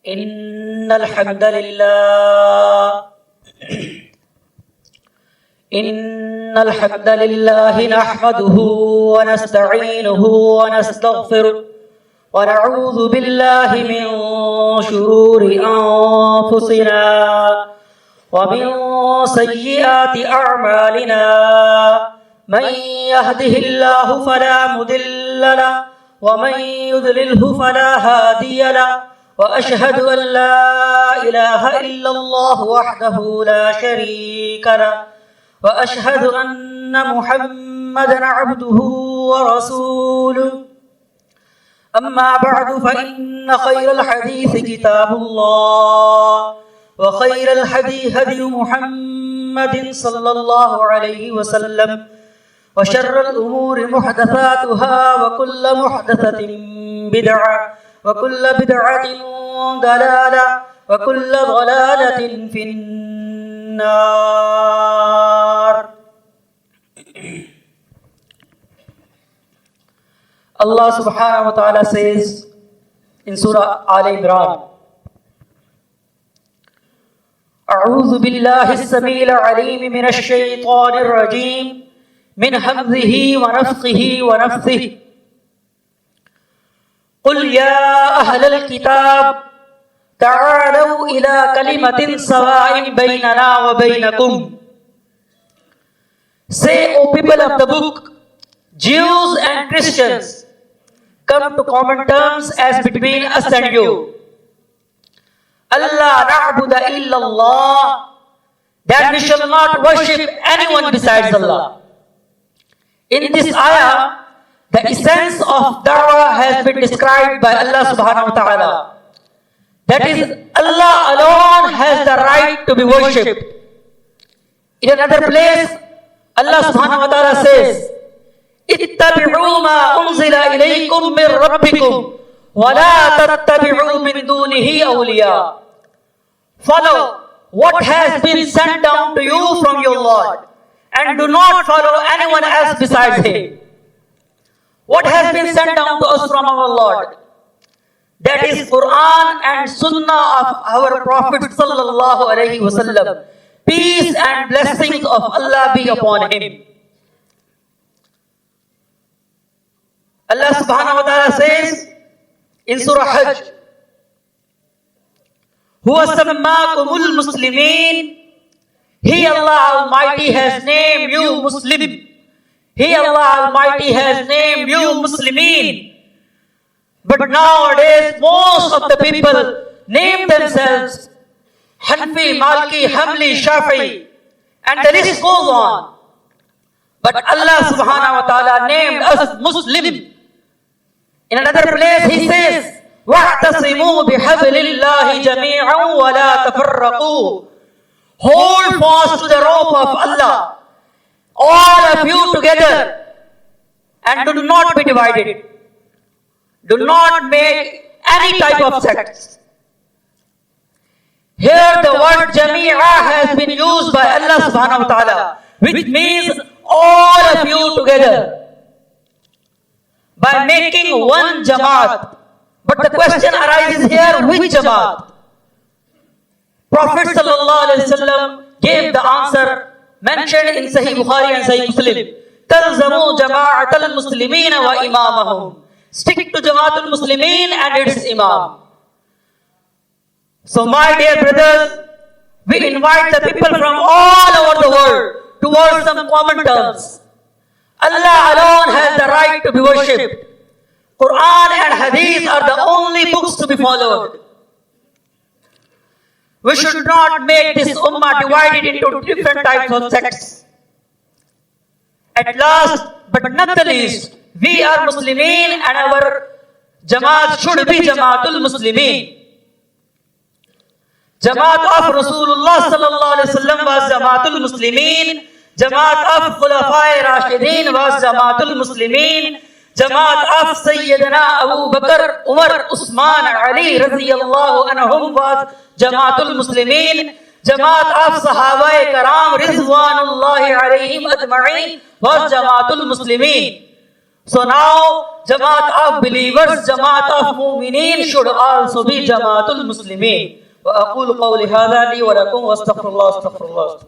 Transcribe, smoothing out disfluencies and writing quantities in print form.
إن الحمد لله نحمده ونستعينه ونستغفره ونعوذ بالله من شرور أنفسنا ومن سيئات أعمالنا من يهده الله فلا مضل له ومن يضلله فلا هادي له وأشهد أن لا إله إلا الله وحده لا شريك له وأشهد أن محمدا عبده ورسوله أما بعد فإن خير الحديث كتاب الله وخير الهدي هدي محمد صلى الله عليه وسلم وشر الأمور محدثاتها وكل محدثة بدعة وكل بدعة ضلالة وكل ضلالة في النار. Allah subhanahu wa ta'ala says in Surah Al-Imran, أعوذ بالله السميع العليم من الشيطان الرجيم من همزه ونفخه ونفثه قل يا أهل الكتاب تعالوا إلى كلمة سواء بيننا وبينكم. Say, O people of the book, Jews and Christians, come to common terms as between us and you. Allah na'budu illa Allah, that we shall not worship anyone besides Allah. In this ayah, the essence of da'wah has been described by Allah subhanahu wa ta'ala. That is, Allah alone has the right to be worshipped. In another place, Allah subhanahu wa ta'ala says, اتبعوا ما أنزل إليكم من ربكم ولا تتبعوا من دونه أولياء. Follow what has been sent down to you from your Lord and do not follow anyone else besides Him. What has been sent down to us from our Lord? That is Quran and Sunnah of our Prophet sallallahu alaihi wasallam. Peace and blessings of Allah be upon him. Allah subhanahu wa ta'ala says in Surah Hajj, Huwa sammakumul muslimin. He, Allah Almighty, has named you Muslim. He, Allah Almighty, has named you Muslimin. But nowadays, most of the people name themselves Hanfi, Malki, Hamli, Shafi, and the list goes on. But Allah subhanahu wa ta'ala named us Muslim. In another place, He says, وَاعْتَصِمُوا بِحَبْلِ اللَّهِ جَمِيعًا وَلَا تَفَرَّقُوا. Hold fast to the rope of Allah, all of you together, and do not be divided. Do not make any type of sects. Here the word Jami'ah has been used by Allah subhanahu wa ta'ala, which means all of you together, by making one Jamaat. But the question arises here, which Jamaat? Prophet sallallahu alaihi wasallam gave the answer mentioned in Sahih Bukhari and Sahih Muslim. Talzamu jama'atal muslimin wa imamahum. Stick to Jamaatul Muslimin and its Imam. So my dear brothers, we invite the people from all over the world towards some common terms. Allah alone has the right to be worshipped. Quran and Hadith are the only books to be followed. We should not make this ummah divided into different types of sects. At last, but not the least, we are Muslimin and our Jamaat should be Jamaatul Muslimin. Jamaat of Rasulullah sallallahu alaihi wasallam was Jamaatul Muslimin. Jamaat of Khulafai Rashidin was Jamaatul Muslimin. Jamaat of Sayyidina Abu Bakr, Umar, Usman, Ali radiyallahu anhum was Jamaatul Muslimin. Jamaat of Sahaba Karam Rizwanullahi alayhim ajma'in was Jamaatul Muslimin. So now, Jamaat of believers, Jamaat of mu'mineen should also be Jamaatul Muslimin. وأقول قولي هذا لي ولكم واستغفر الله.